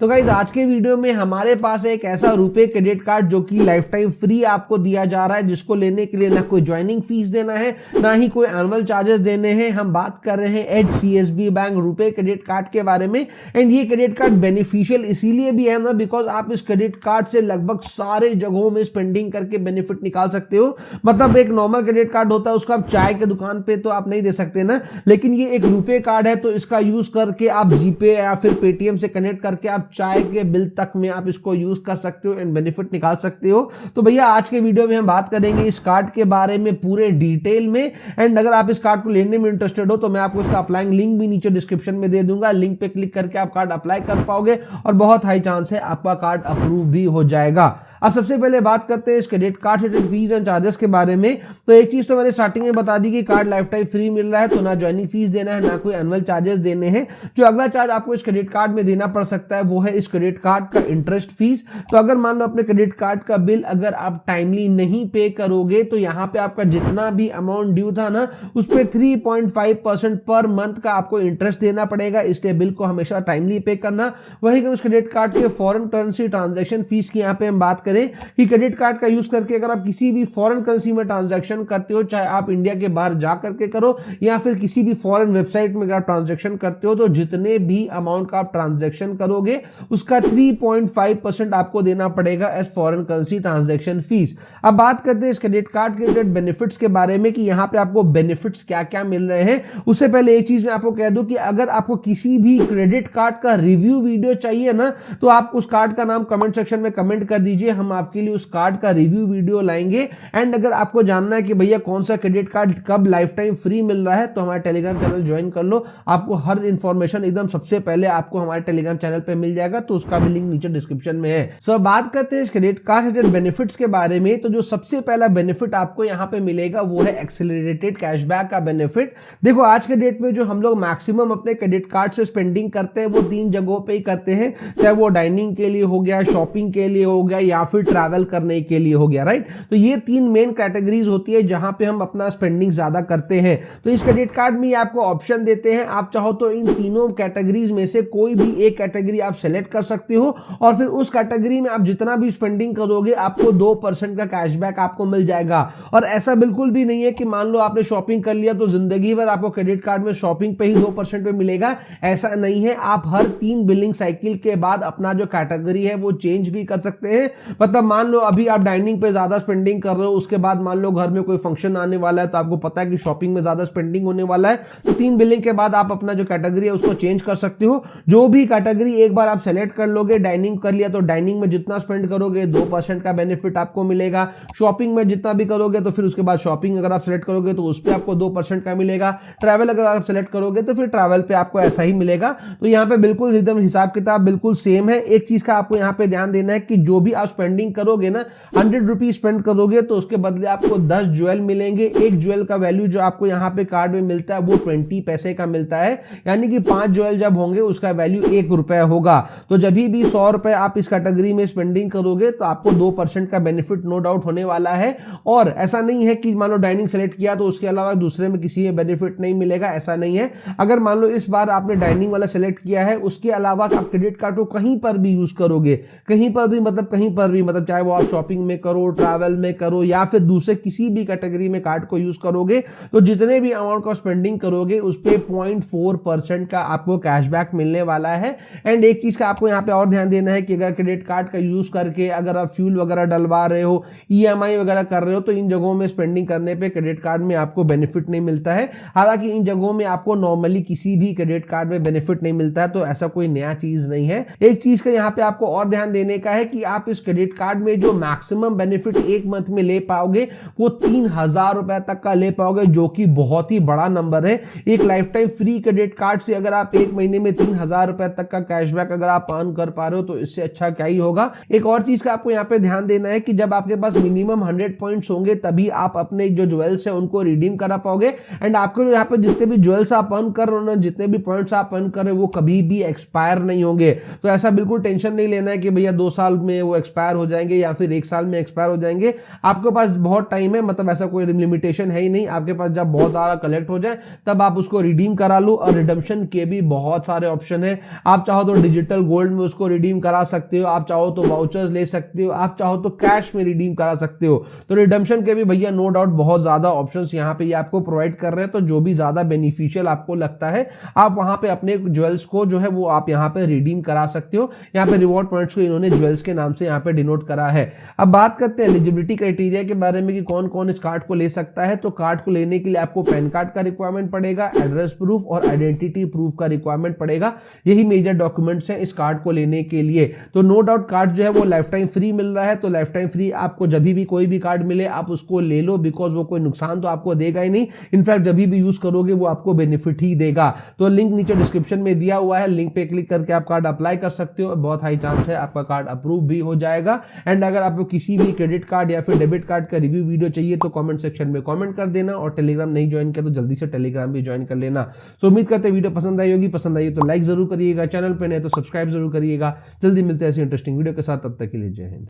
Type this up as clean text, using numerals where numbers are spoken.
तो गाइज आज के वीडियो में हमारे पास एक ऐसा रुपए क्रेडिट कार्ड जो कि लाइफ टाइम फ्री आपको दिया जा रहा है, जिसको लेने के लिए ना कोई ज्वाइनिंग फीस देना है ना ही कोई एनुअल चार्जेस देने हैं। हम बात कर रहे हैं HCSB बैंक रुपए क्रेडिट कार्ड के बारे में। एंड ये क्रेडिट कार्ड बेनिफिशियल इसीलिए भी है ना बिकॉज आप इस क्रेडिट कार्ड से लगभग सारे जगहों में स्पेंडिंग करके बेनिफिट निकाल सकते हो। मतलब एक नॉर्मल क्रेडिट कार्ड होता है उसको आप चाय के दुकान पे तो आप नहीं दे सकते ना, लेकिन ये एक रुपए कार्ड है तो इसका यूज करके आप जीपे या फिर पेटीएम से कनेक्ट करके आप चाय के बिल तक में आप इसको यूज कर सकते हो एंड बेनिफिट निकाल सकते हो। तो भैया आज के वीडियो में हम बात करेंगे इस कार्ड के बारे में पूरे डिटेल में। एंड अगर आप इस कार्ड को लेने में इंटरेस्टेड हो तो मैं आपको इसका अप्लाइंग लिंक भी नीचे डिस्क्रिप्शन में दे दूंगा। लिंक पे क्लिक करके आप कार्ड अप्लाई कर पाओगे और बहुत हाई चांस है आपका कार्ड अप्रूव भी हो जाएगा। अब सबसे पहले बात करते हैं इस credit card related fees and charges के बारे में। तो एक चीज तो मैंने स्टार्टिंग में बता दी कि कार्ड लाइफ टाइम फ्री मिल रहा है तो ना ज्वाइनिंग फीस देना है ना कोई एनुअल चार्जेस देने हैं। जो अगला चार्ज आपको इस क्रेडिट कार्ड में देना पड़ सकता है वो है इस क्रेडिट कार्ड का इंटरेस्ट फीस। तो अगर मान लो अपने क्रेडिट कार्ड का बिल अगर आप टाइमली नहीं पे करोगे तो यहाँ पे आपका जितना भी अमाउंट ड्यू था ना उस पर 3.5% पर मंथ का आपको इंटरेस्ट देना पड़ेगा, इसलिए बिल को हमेशा टाइमली पे करना। वही उस क्रेडिट कार्ड के फॉरेन करेंसी ट्रांजेक्शन फीस की यहाँ पे हम बात करें कि क्रेडिट कार्ड का यूज करके अगर आप किसी भी फॉरेन करेंसी में ट्रांजैक्शन करते हो, चाहे आप इंडिया के बाहर जा करके करो या फिर किसी भी फॉरेन वेबसाइट में अगर आप ट्रांजैक्शन करते हो, तो जितने भी अमाउंट का आप ट्रांजैक्शन करोगे उसका 3.5% आपको देना पड़ेगा as foreign currency transaction fees. अब बात करते हैं इस क्रेडिट कार्ड के रिलेटेड बेनिफिट्स के बारे में कि यहाँ पे आपको बेनिफिट्स क्या क्या मिल रहे हैं। उससे पहले एक चीज मैं आपको कह दूं कि अगर आपको किसी भी क्रेडिट कार्ड का रिव्यू वीडियो चाहिए ना तो आप उस कार्ड का नाम कमेंट सेक्शन में कमेंट कर दीजिए, हम आपके लिए उस कार्ड का रिव्यू वीडियो लाएंगे। एंड अगर आपको जानना है कि भैया कौन सा क्रेडिट कार्ड कब लाइफ टाइम फ्री मिल रहा है तो हमारे टेलीग्राम चैनल ज्वाइन कर लो, आपको हर इंफॉर्मेशन एकदम सबसे पहले आपको हमारे टेलीग्राम चैनल पे मिल जाएगा, तो उसका भी लिंक नीचे डिस्क्रिप्शन में है। सो बात करते हैं इस क्रेडिट कार्ड रिलेटेड बेनिफिट्स के बारे में। तो जो सबसे पहला बेनिफिट आपको यहाँ पे मिलेगा वो है एक्सेलरेटेड कैशबैक का बेनिफिट। देखो आज के डेट में जो हम लोग मैक्सिमम अपने क्रेडिट कार्ड से स्पेंडिंग करते हैं वो 3 जगहों पे ही करते हैं, चाहे वो डाइनिंग के लिए हो गया, शॉपिंग के लिए हो गया या फिर ट्रैवल करने के लिए हो गया, राइट। तो ये 3 मेन कैटेगरीज होती है जहां पे हम अपना स्पेंडिंग ज्यादा करते हैं। तो इस क्रेडिट कार्ड में आपको ऑप्शन देते हैं, आप चाहो तो इन तीनों कैटेगरीज में से कोई भी एक कैटेगरी आप सेलेक्ट कर सकते हो और फिर उस कैटेगरी में आप जितना भी स्पेंडिंग करोगे आपको 2% का कैशबैक आपको मिल जाएगा। और ऐसा बिल्कुल भी नहीं है कि मान लो आपने शॉपिंग कर लिया तो जिंदगी भर आपको क्रेडिट कार्ड में शॉपिंग पे ही 2% पे मिलेगा, ऐसा नहीं है। आप हर 3 बिलिंग साइकिल के बाद अपना जो कैटेगरी है वो चेंज भी कर सकते हैं। मतलब मान लो अभी आप डाइनिंग पे ज्यादा स्पेंडिंग कर रहे हो, उसके बाद मान लो घर में कोई फंक्शन आने वाला है तो आपको पता है कि शॉपिंग में ज्यादा स्पेंडिंग होने वाला है, तो 3 बिलिंग के बाद आप अपना जो कैटेगरी है उसको चेंज कर सकते हो। जो भी कैटेगरी एक बार आप सेलेक्ट कर लोगे, डाइनिंग कर लिया तो डाइनिंग में जितना स्पेंड करोगे 2% का बेनिफिट आपको मिलेगा, शॉपिंग में जितना भी करोगे तो फिर उसके बाद शॉपिंग अगर आप सेलेक्ट करोगे तो उस पर आपको 2% का मिलेगा, ट्रैवल अगर आप सेलेक्ट करोगे तो फिर ट्रैवल पे आपको ऐसा ही मिलेगा। तो यहाँ पे बिल्कुल एकदम हिसाब किताब बिल्कुल सेम है। एक चीज का आपको यहाँ पे ध्यान देना है कि जो भी आप स्पेंडिंग करोगे ना, 100 रुपीज स्पेंड करोगे तो उसके बदले आपको 10 ज्वेल मिलेंगे। एक ज्वेल का वैल्यू जो आपको यहाँ पे कार्ड में मिलता है वो 20 पैसे का मिलता है, यानी कि 5 ज्वेल जब होंगे उसका वैल्यू 1 रुपया होगा। तो जब भी 100 रुपए आप इस कैटेगरी में स्पेंडिंग करोगे तो आपको 2% का बेनिफिट नो डाउट होने वाला है। और ऐसा नहीं है कि मान लो डाइनिंग सेलेक्ट किया तो उसके अलावा दूसरे में किसी में बेनिफिट नहीं मिलेगा, ऐसा नहीं है। अगर मान लो इस बार आपने डाइनिंग वाला सेलेक्ट किया है, उसके अलावा आप क्रेडिट कार्ड को कहीं पर भी यूज करोगे, कहीं पर भी मतलब चाहे वो आप शॉपिंग में करो, ट्रैवल में करो या फिर दूसरे किसी भी कैटेगरी में कार्ड को यूज करोगे, तो जितने भी अमाउंट का स्पेंडिंग करोगे उस पे 0.4% का आपको कैशबैक मिलने वाला है। एंड एक चीज का आपको यहाँ पे और ध्यान देना है कि अगर क्रेडिट कार्ड का यूज करके अगर आप फ्यूल वगैरह डलवा रहे हो, EMI वगैरह कर रहे हो, तो इन जगहों में स्पेंडिंग करने पे क्रेडिट कार्ड में आपको बेनिफिट नहीं मिलता है। हालांकि इन जगहों में आपको नॉर्मली किसी भी क्रेडिट कार्ड में बेनिफिट नहीं मिलता है, तो ऐसा कोई नया चीज नहीं है। एक चीज का यहाँ पे आपको और ध्यान देने का है कि आप इस क्रेडिट कार्ड में जो मैक्सिमम बेनिफिट एक मंथ में ले पाओगे वो 3000 रुपए तक का ले पाओगे, जो कि बहुत ही बड़ा नंबर है। एक life time free credit card से अगर आप एक महीने में 3000 रुपए तक का कैशबैक अगर आप अर्न कर पा रहे हो तो इससे अच्छा क्या ही होगा। एक और चीज का आपको यहाँ पे ध्यान देना है कि जब आपके पास मिनिमम 100 पॉइंट्स होंगे तभी आप अपने जो ज्वेल्स है उनको रिडीम करा पाओगे। एंड आपको यहाँ पे जितने भी ज्वेल्स आप अर्न कर रहे हो ना, जितने भी पॉइंट्स आप अर्न कर रहे हो वो कभी भी एक्सपायर नहीं होंगे। तो ऐसा बिल्कुल टेंशन नहीं लेना है कि भैया 2 साल में वो एक्सपायर एक्सपायर हो जाएंगे या फिर 1 साल में एक्सपायर हो जाएंगे। आपके पास बहुत टाइम है, मतलब ऐसा कोई लिमिटेशन है ही नहीं। आपके पास जब बहुत सारा कलेक्ट हो जाए तब आप उसको रिडीम करा लो। और रिडम्पशन के भी बहुत सारे ऑप्शन है। आप चाहो तो डिजिटल गोल्ड में उसको रिडीम करा सकते हो, आप चाहो तो वाउचर्स ले सकते हो, आप चाहो तो कैश में रिडीम करा सकते हो। तो रिडम्पशन के भी भैया नो डाउट बहुत ज्यादा ऑप्शंस यहाँ पे ये आपको प्रोवाइड कर रहे हैं। तो जो भी ज्यादा बेनिफिशियल आपको लगता है आप वहां पे अपने ज्वेल्स को जो है वो आप यहाँ पे रिडीम करा सकते हो। यहाँ पे रिवॉर्ड पॉइंट्स को इन्होंने ज्वेल्स के नाम से यहाँ पे डिनोट करा है। अब बात करते हैं एलिजिबिलिटी क्राइटेरिया के बारे में कि कौन कौन इस कार्ड को ले सकता है। तो कार्ड को लेने के लिए आपको पैन कार्ड का रिक्वायरमेंट पड़ेगा, एड्रेस प्रूफ और आइडेंटिटी प्रूफ का रिक्वायरमेंट पड़ेगा। यही मेजर डॉक्यूमेंट्स हैं इस कार्ड को लेने के लिए। तो नो डाउट कार्ड जो है वो लाइफ टाइम फ्री मिल रहा है। तो लाइफ टाइम फ्री आपको जब भी कोई भी कार्ड मिले आप उसको ले लो, बिकॉज वो कोई नुकसान तो आपको देगा ही नहीं। इनफैक्ट जब भी यूज करोगे वो आपको बेनिफिट ही देगा। तो लिंक नीचे डिस्क्रिप्शन में दिया हुआ है, लिंक पे क्लिक करके आप कार्ड अप्लाई कर सकते हो। बहुत हाई चांस है आपका कार्ड अप्रूव भी हो जाएगा। एंड अगर आपको किसी भी क्रेडिट कार्ड या फिर डेबिट कार्ड का रिव्यू वीडियो चाहिए तो कमेंट सेक्शन में कमेंट कर देना। और टेलीग्राम नहीं ज्वाइन किया तो जल्दी से टेलीग्राम भी ज्वाइन कर लेना। तो उम्मीद करते हैं वीडियो पसंद आई होगी। पसंद आई तो लाइक जरूर करिएगा, चैनल पे नहीं तो सब्सक्राइब जरूर करिएगा। जल्दी मिलते हैं ऐसी इंटरेस्टिंग वीडियो के साथ, तब तक के लिए जय हिंद।